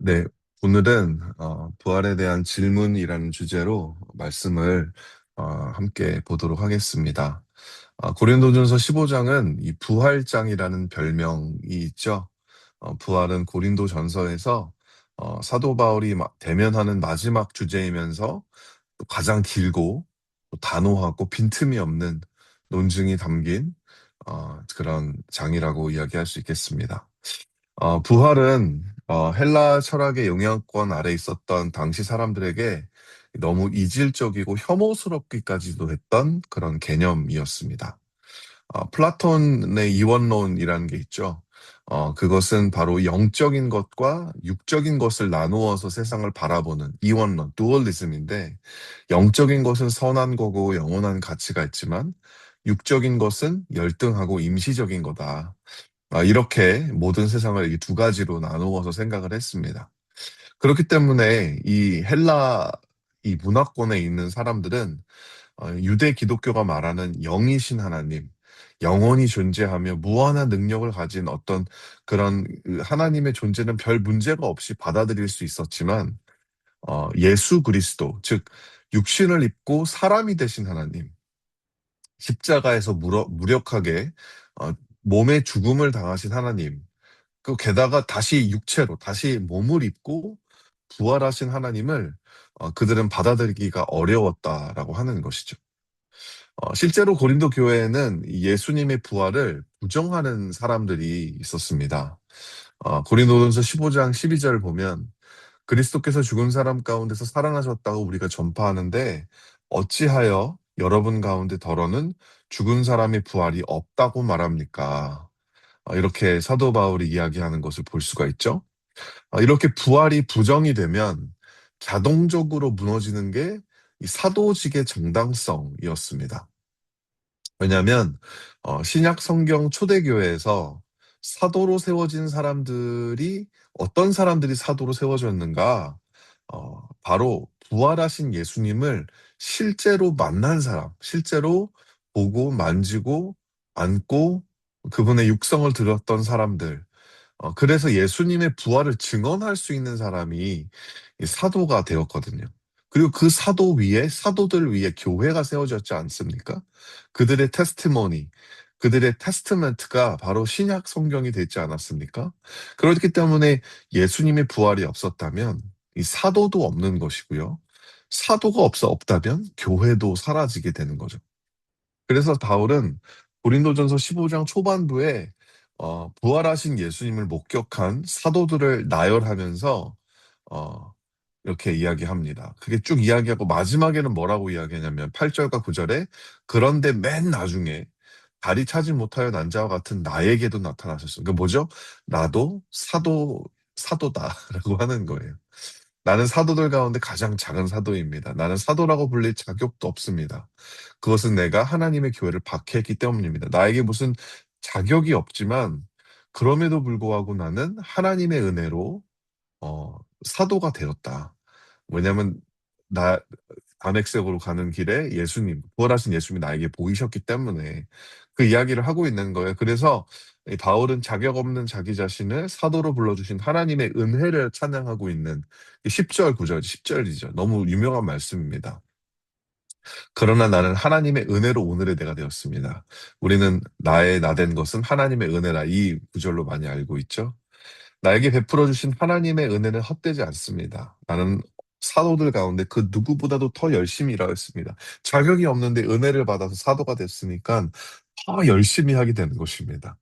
네. 오늘은 부활에 대한 질문이라는 주제로 말씀을 함께 보도록 하겠습니다. 고린도전서 15장은 이 부활장이라는 별명이 있죠. 부활은 고린도전서에서 사도 바울이 대면하는 마지막 주제이면서 또 가장 길고 또 단호하고 빈틈이 없는 논증이 담긴 그런 장이라고 이야기할 수 있겠습니다. 부활은 헬라 철학의 영향권 아래 있었던 당시 사람들에게 너무 이질적이고 혐오스럽기까지도 했던 그런 개념이었습니다. 플라톤의 이원론이라는 게 있죠. 그것은 바로 영적인 것과 육적인 것을 나누어서 세상을 바라보는 이원론, 두얼리즘인데, 영적인 것은 선한 거고 영원한 가치가 있지만, 육적인 것은 열등하고 임시적인 거다. 이렇게 모든 세상을 이 두 가지로 나누어서 생각을 했습니다. 그렇기 때문에 이 헬라 이 문화권에 있는 사람들은 유대 기독교가 말하는 영이신 하나님, 영원히 존재하며 무한한 능력을 가진 어떤 그런 그 하나님의 존재는 별 문제가 없이 받아들일 수 있었지만, 예수 그리스도, 즉 육신을 입고 사람이 되신 하나님, 십자가에서 무력하게 어, 몸의 죽음을 당하신 하나님, 그 게다가 다시 육체로 다시 몸을 입고 부활하신 하나님을 그들은 받아들이기가 어려웠다라고 하는 것이죠. 실제로 고린도 교회에는 이 예수님의 부활을 부정하는 사람들이 있었습니다. 고린도전서 15장 12절 보면 그리스도께서 죽은 사람 가운데서 살아나셨다고 우리가 전파하는데 어찌하여 여러분 가운데 더러는 죽은 사람의 부활이 없다고 말합니까? 이렇게 사도 바울이 이야기하는 것을 볼 수가 있죠. 이렇게 부활이 부정이 되면 자동적으로 무너지는 게 이 사도직의 정당성이었습니다. 왜냐하면 신약 성경 초대교회에서 사도로 세워진 사람들이 어떤 사람들이 사도로 세워졌는가? 바로 부활하신 예수님을 실제로 만난 사람, 실제로 보고 만지고 안고 그분의 육성을 들었던 사람들, 그래서 예수님의 부활을 증언할 수 있는 사람이 이 사도가 되었거든요. 그리고 그 사도 위에, 사도들 위에 교회가 세워졌지 않습니까? 그들의 테스티모니, 그들의 테스트멘트가 바로 신약 성경이 되지 않았습니까? 그렇기 때문에 예수님의 부활이 없었다면 이 사도도 없는 것이고요. 사도가 없다면 교회도 사라지게 되는 거죠. 그래서 바울은 고린도전서 15장 초반부에 부활하신 예수님을 목격한 사도들을 나열하면서 어, 이렇게 이야기합니다. 그게 쭉 이야기하고 마지막에는 뭐라고 이야기하냐면 8절과 9절에 그런데 맨 나중에 다리 차지 못하여 난 자와 같은 나에게도 나타나셨어. 그 뭐죠? 나도 사도다라고 하는 거예요. 나는 사도들 가운데 가장 작은 사도입니다. 나는 사도라고 불릴 자격도 없습니다. 그것은 내가 하나님의 교회를 박해했기 때문입니다. 나에게 무슨 자격이 없지만 그럼에도 불구하고 나는 하나님의 은혜로 사도가 되었다. 왜냐하면 나 담액색으로 가는 길에 예수님, 부활하신 예수님이 나에게 보이셨기 때문에 그 이야기를 하고 있는 거예요. 그래서 이 바울은 자격 없는 자기 자신을 사도로 불러주신 하나님의 은혜를 찬양하고 있는 10절, 9절, 10절이죠. 너무 유명한 말씀입니다. 그러나 나는 하나님의 은혜로 오늘의 내가 되었습니다. 우리는 나의 나 된 것은 하나님의 은혜라 이 구절로 많이 알고 있죠. 나에게 베풀어 주신 하나님의 은혜는 헛되지 않습니다. 나는 사도들 가운데 그 누구보다도 더 열심히 일하였습니다. 자격이 없는데 은혜를 받아서 사도가 됐으니까 더 열심히 하게 되는 것입니다.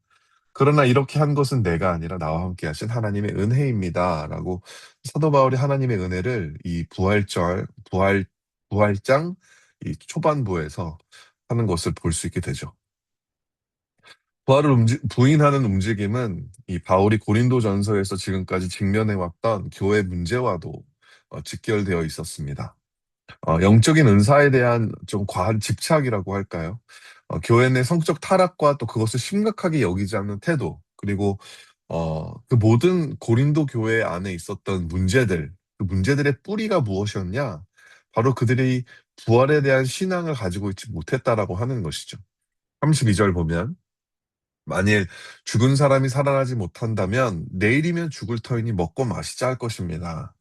그러나 이렇게 한 것은 내가 아니라 나와 함께 하신 하나님의 은혜입니다. 라고 사도 바울이 하나님의 은혜를 이 부활장 이 초반부에서 하는 것을 볼 수 있게 되죠. 부활을 부인하는 움직임은 이 바울이 고린도전서에서 지금까지 직면해왔던 교회 문제와도 직결되어 있었습니다. 영적인 은사에 대한 좀 과한 집착이라고 할까요? 교회 내 성적 타락과 또 그것을 심각하게 여기지 않는 태도, 그리고 그 모든 고린도 교회 안에 있었던 문제들, 그 문제들의 뿌리가 무엇이었냐? 바로 그들이 부활에 대한 신앙을 가지고 있지 못했다라고 하는 것이죠. 32절 보면 만일 죽은 사람이 살아나지 못한다면 내일이면 죽을 터이니 먹고 마시자 할 것입니다.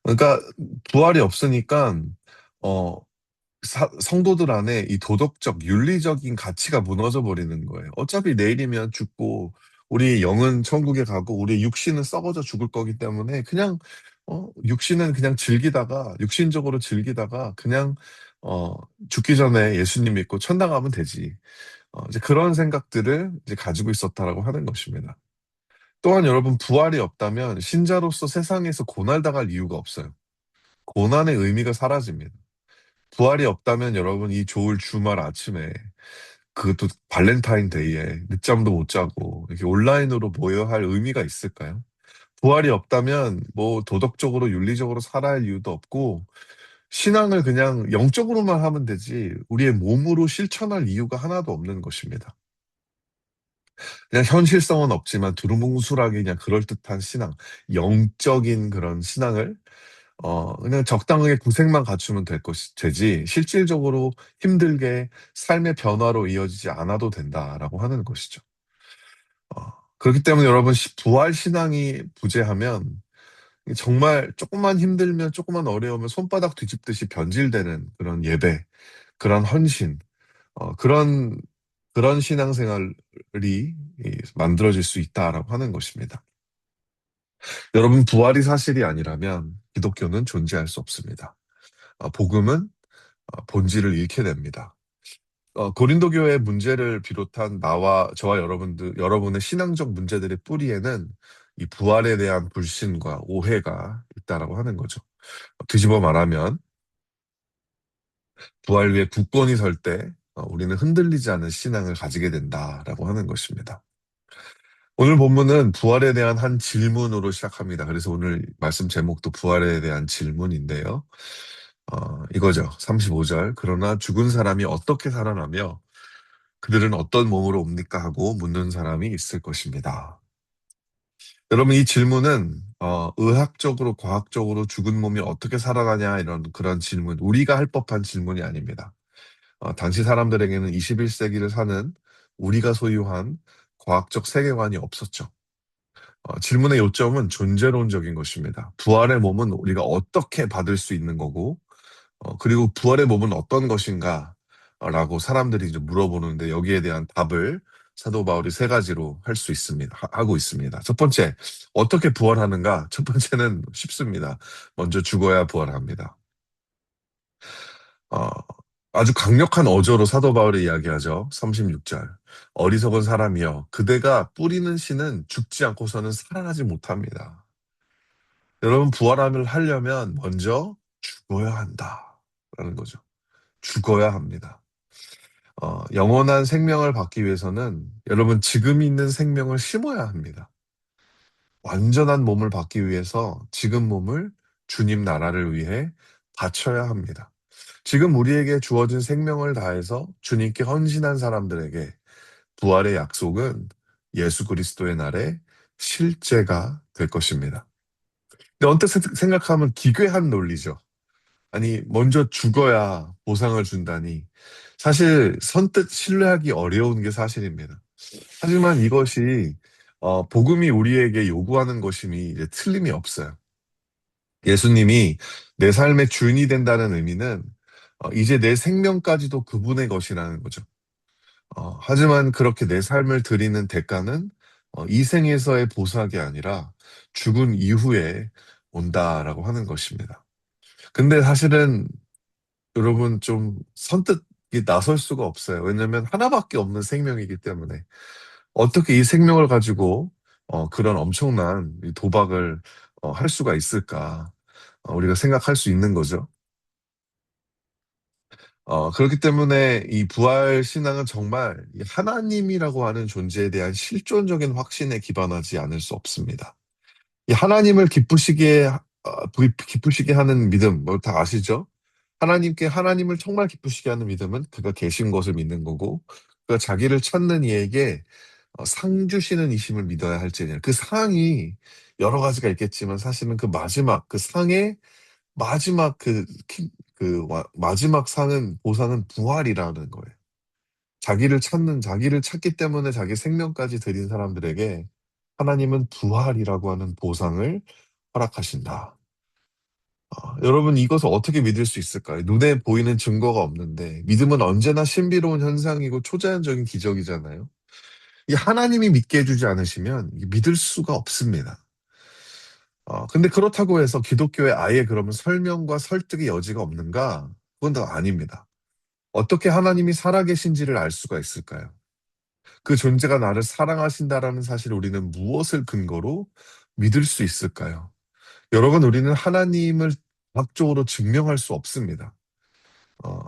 그러니까 부활이 없으니까 어, 성도들 안에 이 도덕적, 윤리적인 가치가 무너져 버리는 거예요. 어차피 내일이면 죽고 우리 영은 천국에 가고 우리 육신은 썩어져 죽을 거기 때문에 그냥 육신은 그냥 즐기다가 육신적으로 즐기다가 그냥 어, 죽기 전에 예수님 믿고 천당 가면 되지. 이제 그런 생각들을 이제 가지고 있었다라고 하는 것입니다. 또한 여러분 부활이 없다면 신자로서 세상에서 고날 당할 이유가 없어요. 고난의 의미가 사라집니다. 부활이 없다면 여러분 이 좋을 주말 아침에 그것도 발렌타인데이에 늦잠도 못 자고 이렇게 온라인으로 모여야 할 의미가 있을까요? 부활이 없다면 뭐 도덕적으로 윤리적으로 살아야 할 이유도 없고 신앙을 그냥 영적으로만 하면 되지 우리의 몸으로 실천할 이유가 하나도 없는 것입니다. 그냥 현실성은 없지만 두루뭉술하게 그냥 그럴듯한 신앙, 영적인 그런 신앙을 그냥 적당하게 구색만 갖추면 되지, 실질적으로 힘들게 삶의 변화로 이어지지 않아도 된다라고 하는 것이죠. 그렇기 때문에 여러분, 부활 신앙이 부재하면 정말 조금만 힘들면, 조금만 어려우면 손바닥 뒤집듯이 변질되는 그런 예배, 그런 헌신, 그런, 그런 신앙생활이 만들어질 수 있다라고 하는 것입니다. 여러분, 부활이 사실이 아니라면 기독교는 존재할 수 없습니다. 복음은 본질을 잃게 됩니다. 고린도 교회의 문제를 비롯한 저와 여러분의 신앙적 문제들의 뿌리에는 이 부활에 대한 불신과 오해가 있다라고 하는 거죠. 뒤집어 말하면 부활 위에 굳건히 설 때 우리는 흔들리지 않는 신앙을 가지게 된다라고 하는 것입니다. 오늘 본문은 부활에 대한 한 질문으로 시작합니다. 그래서 오늘 말씀 제목도 부활에 대한 질문인데요. 이거죠. 35절. 그러나 죽은 사람이 어떻게 살아나며 그들은 어떤 몸으로 옵니까 하고 묻는 사람이 있을 것입니다. 여러분, 이 질문은 의학적으로, 과학적으로 죽은 몸이 어떻게 살아나냐 이런 그런 질문, 우리가 할 법한 질문이 아닙니다. 당시 사람들에게는 21세기를 사는 우리가 소유한 과학적 세계관이 없었죠. 질문의 요점은 존재론적인 것입니다. 부활의 몸은 우리가 어떻게 받을 수 있는 거고, 그리고 부활의 몸은 어떤 것인가? 라고 사람들이 이제 물어보는데 여기에 대한 답을 사도 바울이 세 가지로 할 수 있습니다. 하고 있습니다. 첫 번째, 어떻게 부활하는가? 첫 번째는 쉽습니다. 먼저 죽어야 부활합니다. 어, 아주 강력한 어조로 사도 바울이 이야기하죠. 36절. 어리석은 사람이여, 그대가 뿌리는 씨는 죽지 않고서는 살아나지 못합니다. 여러분, 부활함을 하려면 먼저 죽어야 한다. 라는 거죠. 죽어야 합니다. 영원한 생명을 받기 위해서는 여러분 지금 있는 생명을 심어야 합니다. 완전한 몸을 받기 위해서 지금 몸을 주님 나라를 위해 바쳐야 합니다. 지금 우리에게 주어진 생명을 다해서 주님께 헌신한 사람들에게 부활의 약속은 예수 그리스도의 날에 실제가 될 것입니다. 근데 언뜻 생각하면 기괴한 논리죠. 아니, 먼저 죽어야 보상을 준다니. 사실 선뜻 신뢰하기 어려운 게 사실입니다. 하지만 이것이 복음이 우리에게 요구하는 것임이 이제 틀림이 없어요. 예수님이 내 삶의 주인이 된다는 의미는 이제 내 생명까지도 그분의 것이라는 거죠. 하지만 그렇게 내 삶을 드리는 대가는 이 생에서의 보상이 아니라 죽은 이후에 온다라고 하는 것입니다. 근데 사실은 여러분 좀 선뜻 나설 수가 없어요. 왜냐하면 하나밖에 없는 생명이기 때문에 어떻게 이 생명을 가지고 그런 엄청난 이 도박을 할 수가 있을까? 우리가 생각할 수 있는 거죠. 그렇기 때문에 이 부활 신앙은 정말 이 하나님이라고 하는 존재에 대한 실존적인 확신에 기반하지 않을 수 없습니다. 이 하나님을 기쁘시게 하는 믿음, 뭐 다 아시죠? 하나님을 정말 기쁘시게 하는 믿음은 그가 계신 것을 믿는 거고, 그가 자기를 찾는 이에게 상 주시는 이심을 믿어야 할지니라. 그 상이 여러 가지가 있겠지만 사실은 그 마지막, 그 상의 마지막 마지막 상은, 보상은 부활이라는 거예요. 자기를 찾기 때문에 자기 생명까지 드린 사람들에게 하나님은 부활이라고 하는 보상을 허락하신다. 여러분, 이것을 어떻게 믿을 수 있을까요? 눈에 보이는 증거가 없는데, 믿음은 언제나 신비로운 현상이고 초자연적인 기적이잖아요. 이 하나님이 믿게 해주지 않으시면 이게 믿을 수가 없습니다. 근데 그렇다고 해서 기독교에 아예 그러면 설명과 설득의 여지가 없는가? 그건 더 아닙니다. 어떻게 하나님이 살아계신지를 알 수가 있을까요? 그 존재가 나를 사랑하신다라는 사실을 우리는 무엇을 근거로 믿을 수 있을까요? 여러분, 우리는 하나님을 과학적으로 증명할 수 없습니다.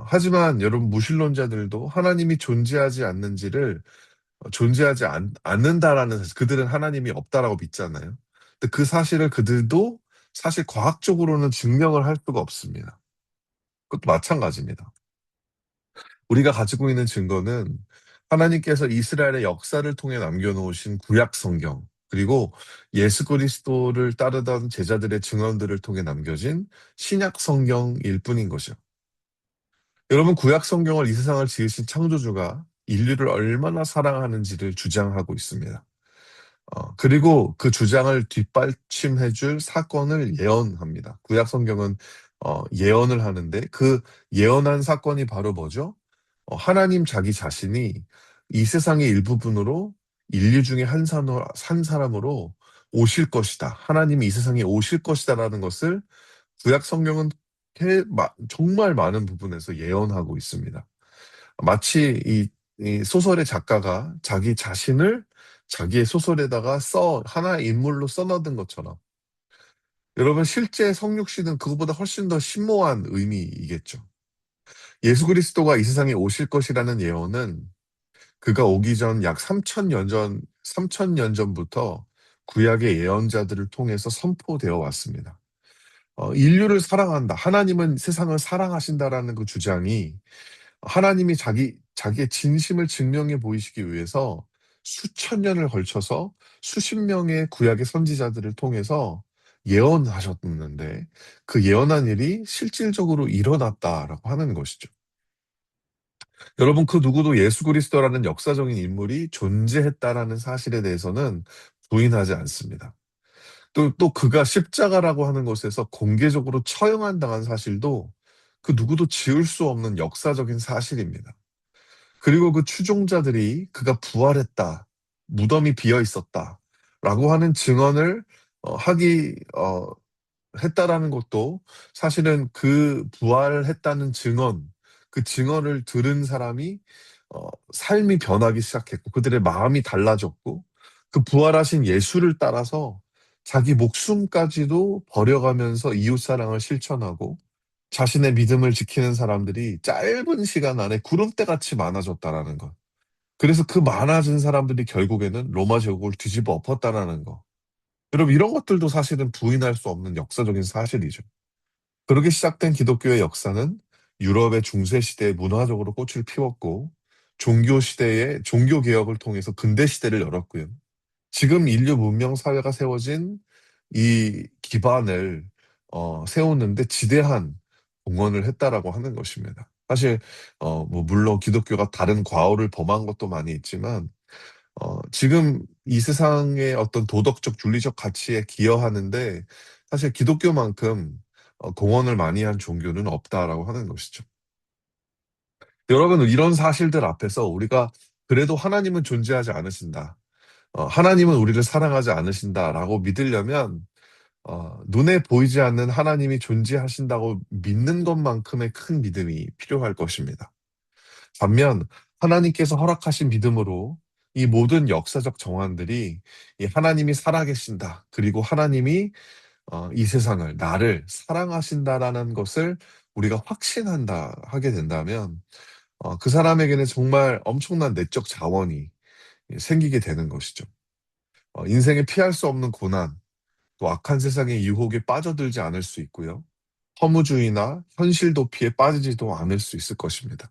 하지만 여러분, 무신론자들도 하나님이 존재하지 않는지를 존재하지 않는다라는 사실, 그들은 하나님이 없다라고 믿잖아요. 근데 그 사실을 그들도 사실 과학적으로는 증명을 할 수가 없습니다. 그것도 마찬가지입니다. 우리가 가지고 있는 증거는 하나님께서 이스라엘의 역사를 통해 남겨놓으신 구약 성경, 그리고 예수 그리스도를 따르던 제자들의 증언들을 통해 남겨진 신약 성경일 뿐인 것이요. 여러분, 구약 성경을 이 세상을 지으신 창조주가 인류를 얼마나 사랑하는지를 주장하고 있습니다. 그리고 그 주장을 뒷받침해줄 사건을 예언합니다. 구약 성경은 예언을 하는데 그 예언한 사건이 바로 뭐죠? 하나님 자기 자신이 이 세상의 일부분으로 인류 중에 한 사람으로 오실 것이다. 하나님이 이 세상에 오실 것이다라는 것을 구약 성경은 정말 많은 부분에서 예언하고 있습니다. 마치 이 소설의 작가가 자기 자신을 자기의 소설에다가 하나의 인물로 써넣은 것처럼 여러분 실제 성육신은 그것보다 훨씬 더 심오한 의미이겠죠. 예수 그리스도가 이 세상에 오실 것이라는 예언은 그가 오기 전 약 3천 년 전부터 구약의 예언자들을 통해서 선포되어 왔습니다. 인류를 사랑한다. 하나님은 세상을 사랑하신다라는 그 주장이 하나님이 자기의 진심을 증명해 보이시기 위해서 수천 년을 걸쳐서 수십 명의 구약의 선지자들을 통해서 예언하셨는데 그 예언한 일이 실질적으로 일어났다라고 하는 것이죠. 여러분, 그 누구도 예수 그리스도라는 역사적인 인물이 존재했다라는 사실에 대해서는 부인하지 않습니다. 또 그가 십자가라고 하는 곳에서 공개적으로 처형한 당한 사실도 그 누구도 지울 수 없는 역사적인 사실입니다. 그리고 그 추종자들이 그가 부활했다, 무덤이 비어 있었다, 라고 하는 증언을 했다라는 것도 사실은 그 부활했다는 증언, 그 증언을 들은 사람이 삶이 변하기 시작했고 그들의 마음이 달라졌고 그 부활하신 예수를 따라서 자기 목숨까지도 버려가면서 이웃사랑을 실천하고 자신의 믿음을 지키는 사람들이 짧은 시간 안에 구름대 같이 많아졌다라는 것. 그래서 그 많아진 사람들이 결국에는 로마 제국을 뒤집어 엎었다라는 것. 여러분, 이런 것들도 사실은 부인할 수 없는 역사적인 사실이죠. 그렇게 시작된 기독교의 역사는 유럽의 중세 시대에 문화적으로 꽃을 피웠고, 종교 개혁을 통해서 근대 시대를 열었고요. 지금 인류 문명 사회가 세워진 이 기반을 세우는데 지대한 공헌을 했다라고 하는 것입니다. 사실 뭐 물론 기독교가 다른 과오를 범한 것도 많이 있지만 지금 이 세상의 어떤 도덕적, 윤리적 가치에 기여하는데 사실 기독교만큼 공헌을 많이 한 종교는 없다라고 하는 것이죠. 여러분, 이런 사실들 앞에서 우리가 그래도 하나님은 존재하지 않으신다. 하나님은 우리를 사랑하지 않으신다라고 믿으려면 눈에 보이지 않는 하나님이 존재하신다고 믿는 것만큼의 큰 믿음이 필요할 것입니다. 반면 하나님께서 허락하신 믿음으로 이 모든 역사적 정황들이 이 하나님이 살아계신다. 그리고 하나님이 이 세상을, 나를 사랑하신다라는 것을 우리가 하게 된다면 그 사람에게는 정말 엄청난 내적 자원이 생기게 되는 것이죠. 인생에 피할 수 없는 고난, 또 악한 세상의 유혹에 빠져들지 않을 수 있고요. 허무주의나 현실 도피에 빠지지도 않을 수 있을 것입니다.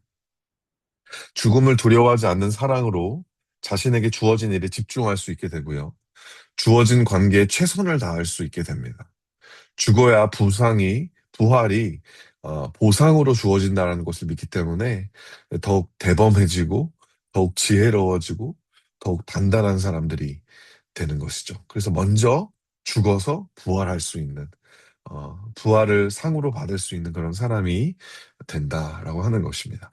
죽음을 두려워하지 않는 사랑으로 자신에게 주어진 일에 집중할 수 있게 되고요. 주어진 관계에 최선을 다할 수 있게 됩니다. 죽어야 부활이 보상으로 주어진다는 것을 믿기 때문에 더욱 대범해지고 더욱 지혜로워지고 더욱 단단한 사람들이 되는 것이죠. 그래서 먼저 죽어서 부활할 수 있는, 부활을 상으로 받을 수 있는 그런 사람이 된다라고 하는 것입니다.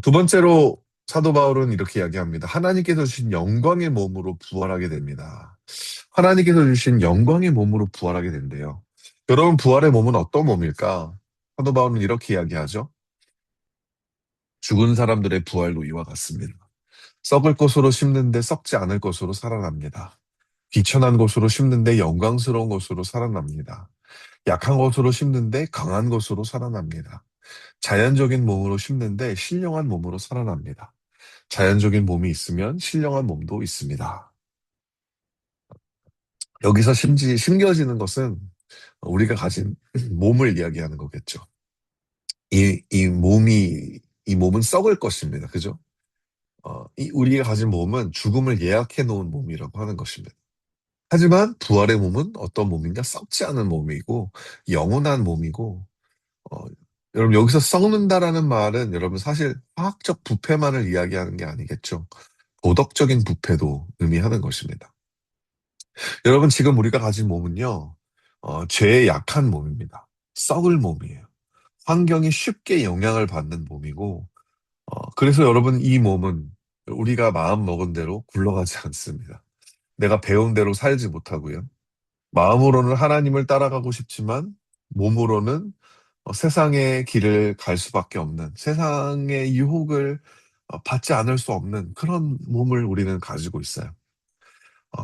두 번째로 사도 바울은 이렇게 이야기합니다. 하나님께서 주신 영광의 몸으로 부활하게 됩니다. 하나님께서 주신 영광의 몸으로 부활하게 된대요. 여러분, 부활의 몸은 어떤 몸일까? 사도 바울은 이렇게 이야기하죠. 죽은 사람들의 부활도 이와 같습니다. 썩을 것으로 심는데 썩지 않을 것으로 살아납니다. 비천한 것으로 심는데 영광스러운 것으로 살아납니다. 약한 것으로 심는데 강한 것으로 살아납니다. 자연적인 몸으로 심는데 신령한 몸으로 살아납니다. 자연적인 몸이 있으면 신령한 몸도 있습니다. 여기서 심겨지는 것은 우리가 가진 몸을 이야기하는 거겠죠. 이 몸은 썩을 것입니다. 그죠? 우리가 가진 몸은 죽음을 예약해 놓은 몸이라고 하는 것입니다. 하지만 부활의 몸은 어떤 몸인가? 썩지 않은 몸이고, 영원한 몸이고, 어, 여러분, 여기서 썩는다라는 말은 여러분 사실 화학적 부패만을 이야기하는 게 아니겠죠. 도덕적인 부패도 의미하는 것입니다. 여러분, 지금 우리가 가진 몸은요, 죄에 약한 몸입니다. 썩을 몸이에요. 환경이 쉽게 영향을 받는 몸이고, 그래서 여러분, 이 몸은 우리가 마음 먹은 대로 굴러가지 않습니다. 내가 배운 대로 살지 못하고요. 마음으로는 하나님을 따라가고 싶지만, 몸으로는 세상의 길을 갈 수밖에 없는, 세상의 유혹을 받지 않을 수 없는 그런 몸을 우리는 가지고 있어요.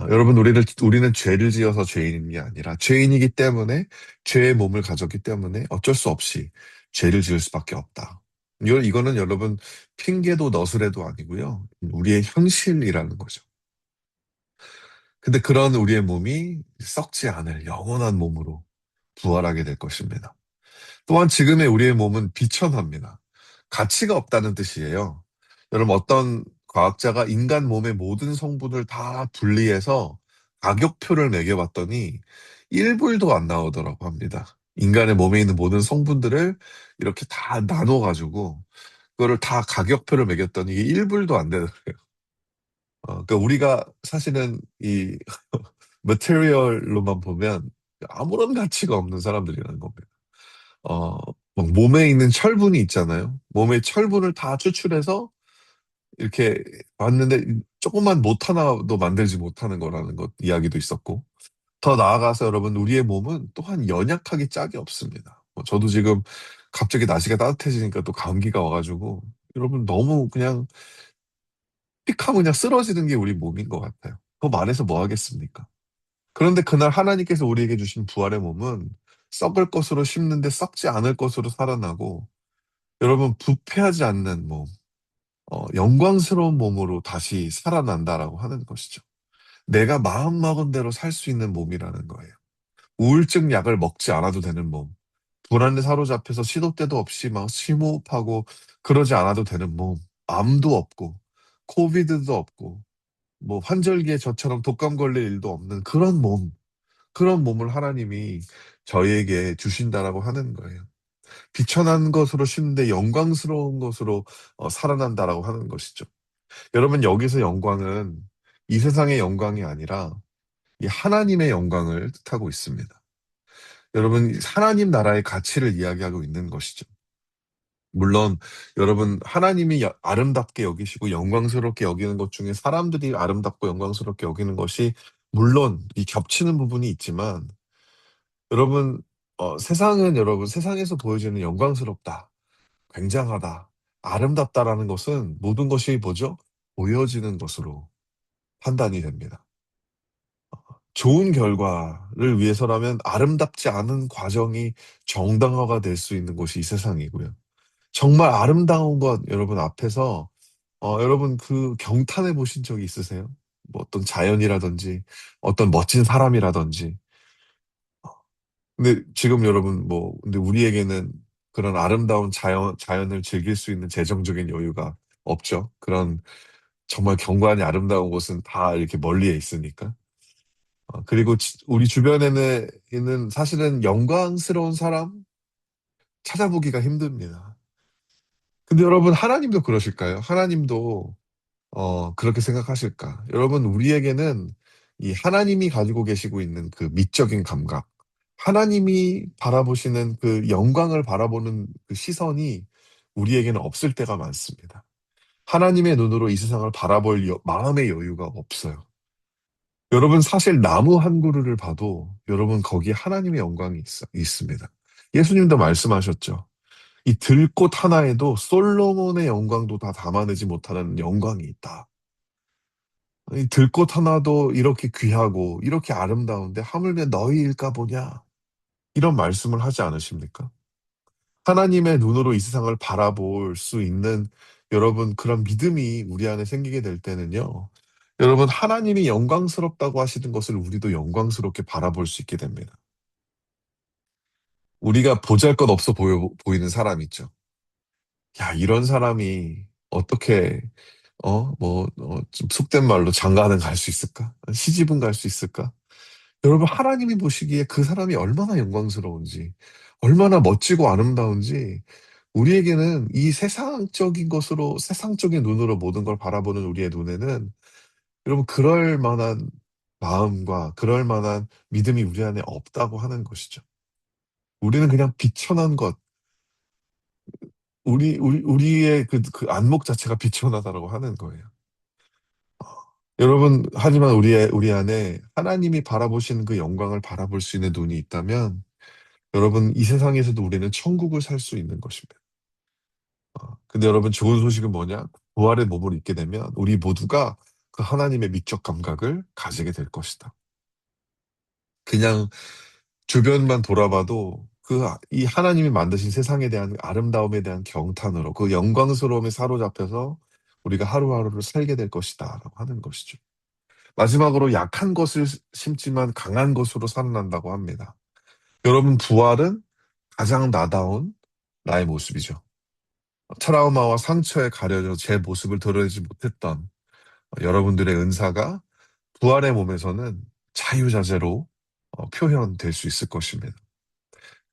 여러분, 우리는 죄를 지어서 죄인인 게 아니라 죄인이기 때문에 죄의 몸을 가졌기 때문에 어쩔 수 없이 죄를 지을 수밖에 없다. 이거는 여러분 핑계도 너스레도 아니고요. 우리의 현실이라는 거죠. 근데 그런 우리의 몸이 썩지 않을 영원한 몸으로 부활하게 될 것입니다. 또한 지금의 우리의 몸은 비천합니다. 가치가 없다는 뜻이에요. 여러분, 어떤 과학자가 인간 몸의 모든 성분을 다 분리해서 가격표를 매겨봤더니 1불도 안 나오더라고 합니다. 인간의 몸에 있는 모든 성분들을 이렇게 다 나눠가지고 그거를 다 가격표를 매겼더니 이게 1불도 안 되더라고요. 그러니까 우리가 사실은 이 머테리얼로만 보면 아무런 가치가 없는 사람들이라는 겁니다. 어, 막 몸에 있는 철분이 있잖아요. 몸의 철분을 다 추출해서 이렇게 봤는데 조금만 못 하나도 만들지 못하는 거라는 것 이야기도 있었고 더 나아가서 여러분 우리의 몸은 또한 연약하기 짝이 없습니다. 저도 지금 갑자기 날씨가 따뜻해지니까 또 감기가 와가지고 여러분 너무 그냥 픽하면 그냥 쓰러지는 게 우리 몸인 것 같아요. 더 말해서 뭐 하겠습니까? 그런데 그날 하나님께서 우리에게 주신 부활의 몸은 썩을 것으로 심는데 썩지 않을 것으로 살아나고 여러분, 부패하지 않는 몸, 영광스러운 몸으로 다시 살아난다라고 하는 것이죠. 내가 마음먹은 대로 살 수 있는 몸이라는 거예요. 우울증 약을 먹지 않아도 되는 몸, 불안에 사로잡혀서 시도 때도 없이 막 심호흡하고 그러지 않아도 되는 몸, 암도 없고, 코비드도 없고, 뭐 환절기에 저처럼 독감 걸릴 일도 없는 그런 몸, 그런 몸을 하나님이 저희에게 주신다라고 하는 거예요. 비천한 것으로 심는데 영광스러운 것으로 살아난다라고 하는 것이죠. 여러분, 여기서 영광은 이 세상의 영광이 아니라 이 하나님의 영광을 뜻하고 있습니다. 여러분, 하나님 나라의 가치를 이야기하고 있는 것이죠. 물론, 여러분, 하나님이 아름답게 여기시고 영광스럽게 여기는 것 중에 사람들이 아름답고 영광스럽게 여기는 것이 물론 이 겹치는 부분이 있지만, 여러분, 세상은 여러분, 세상에서 보여지는 영광스럽다. 굉장하다, 아름답다라는 것은 모든 것이 뭐죠? 보여지는 것으로 판단이 됩니다. 좋은 결과를 위해서라면 아름답지 않은 과정이 정당화가 될 수 있는 곳이 이 세상이고요. 정말 아름다운 것 여러분 앞에서 여러분 그 경탄해 보신 적이 있으세요? 뭐 어떤 자연이라든지 어떤 멋진 사람이라든지 근데 지금 여러분 근데 우리에게는 그런 아름다운 자연을 즐길 수 있는 재정적인 여유가 없죠. 그런 정말 경관이 아름다운 곳은 다 이렇게 멀리에 있으니까. 그리고 우리 주변에는 있는 사실은 영광스러운 사람 찾아보기가 힘듭니다. 근데 여러분, 하나님도 그러실까요? 하나님도 그렇게 생각하실까? 여러분, 우리에게는 이 하나님이 가지고 계시고 있는 그 미적인 감각, 하나님이 바라보시는 그 영광을 바라보는 그 시선이 우리에게는 없을 때가 많습니다. 하나님의 눈으로 이 세상을 바라볼 마음의 여유가 없어요. 여러분, 사실 나무 한 그루를 봐도 여러분, 거기에 하나님의 영광이 있습니다. 예수님도 말씀하셨죠. 이 들꽃 하나에도 솔로몬의 영광도 다 담아내지 못하는 영광이 있다. 이 들꽃 하나도 이렇게 귀하고 이렇게 아름다운데 하물며 너희일까 보냐. 이런 말씀을 하지 않으십니까? 하나님의 눈으로 이 세상을 바라볼 수 있는 여러분 그런 믿음이 우리 안에 생기게 될 때는요. 여러분 하나님이 영광스럽다고 하시는 것을 우리도 영광스럽게 바라볼 수 있게 됩니다. 우리가 보잘것없어 보이는 사람 있죠. 야, 이런 사람이 어떻게 좀 속된 말로 장가는 갈 수 있을까? 시집은 갈 수 있을까? 여러분, 하나님이 보시기에 그 사람이 얼마나 영광스러운지, 얼마나 멋지고 아름다운지, 우리에게는 이 세상적인 것으로, 세상적인 눈으로 모든 걸 바라보는 우리의 눈에는, 여러분, 그럴 만한 마음과 그럴 만한 믿음이 우리 안에 없다고 하는 것이죠. 우리는 그냥 비천한 것, 우리의 그 안목 자체가 비천하다라고 하는 거예요. 여러분, 하지만 우리 안에 하나님이 바라보시는 그 영광을 바라볼 수 있는 눈이 있다면, 여러분, 이 세상에서도 우리는 천국을 살 수 있는 것입니다. 근데 여러분, 좋은 소식은 뭐냐? 부활의 몸을 입게 되면 우리 모두가 그 하나님의 미적 감각을 가지게 될 것이다. 그냥 주변만 돌아봐도 이 하나님이 만드신 세상에 대한 아름다움에 대한 경탄으로 그 영광스러움에 사로잡혀서 우리가 하루하루를 살게 될 것이다. 라고 하는 것이죠. 마지막으로 약한 것을 심지만 강한 것으로 살아난다고 합니다. 여러분, 부활은 가장 나다운 나의 모습이죠. 트라우마와 상처에 가려져 제 모습을 드러내지 못했던 여러분들의 은사가 부활의 몸에서는 자유자재로 표현될 수 있을 것입니다.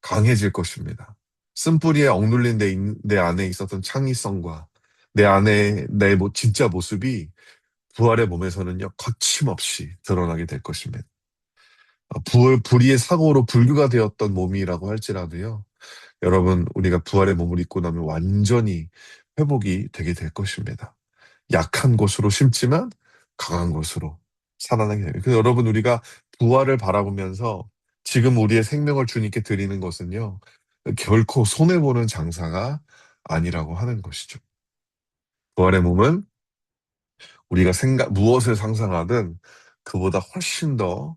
강해질 것입니다. 쓴뿌리에 억눌린 내 안에 있었던 창의성과 내 안에 내 진짜 모습이 부활의 몸에서는요, 거침없이 드러나게 될 것입니다. 불의의 사고로 불규가 되었던 몸이라고 할지라도요, 여러분, 우리가 부활의 몸을 입고 나면 완전히 회복이 되게 될 것입니다. 약한 곳으로 심지만 강한 곳으로 살아나게 됩니다. 그래서 여러분, 우리가 부활을 바라보면서 지금 우리의 생명을 주님께 드리는 것은요, 결코 손해보는 장사가 아니라고 하는 것이죠. 부활의 몸은 우리가 무엇을 상상하든 그보다 훨씬 더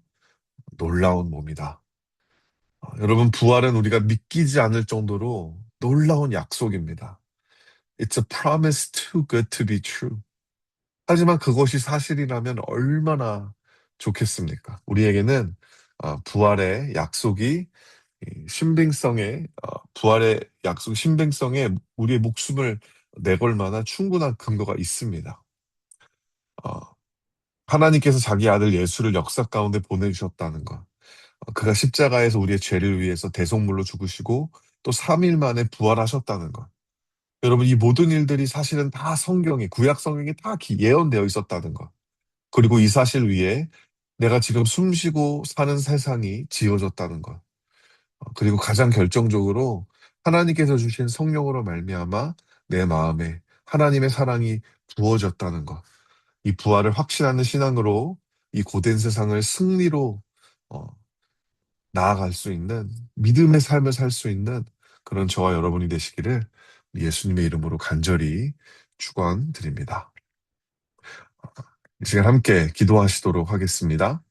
놀라운 몸이다. 여러분, 부활은 우리가 믿기지 않을 정도로 놀라운 약속입니다. It's a promise too good to be true. 하지만 그것이 사실이라면 얼마나 좋겠습니까? 우리에게는 부활의 약속이 부활의 약속 신빙성에 우리의 목숨을 내걸 만한 충분한 근거가 있습니다. 어, 하나님께서 자기 아들 예수를 역사 가운데 보내주셨다는 것. 그가 십자가에서 우리의 죄를 위해서 대속물로 죽으시고 또 3일 만에 부활하셨다는 것. 여러분, 이 모든 일들이 사실은 다 구약 성경에 다 예언되어 있었다는 것. 그리고 이 사실 위에 내가 지금 숨 쉬고 사는 세상이 지어졌다는 것. 그리고 가장 결정적으로 하나님께서 주신 성령으로 말미암아 내 마음에 하나님의 사랑이 부어졌다는 것. 이 부활을 확신하는 신앙으로 이 고된 세상을 승리로 어, 나아갈 수 있는 믿음의 삶을 살 수 있는 그런 저와 여러분이 되시기를 예수님의 이름으로 간절히 축원드립니다. 이 시간 함께 기도하시도록 하겠습니다.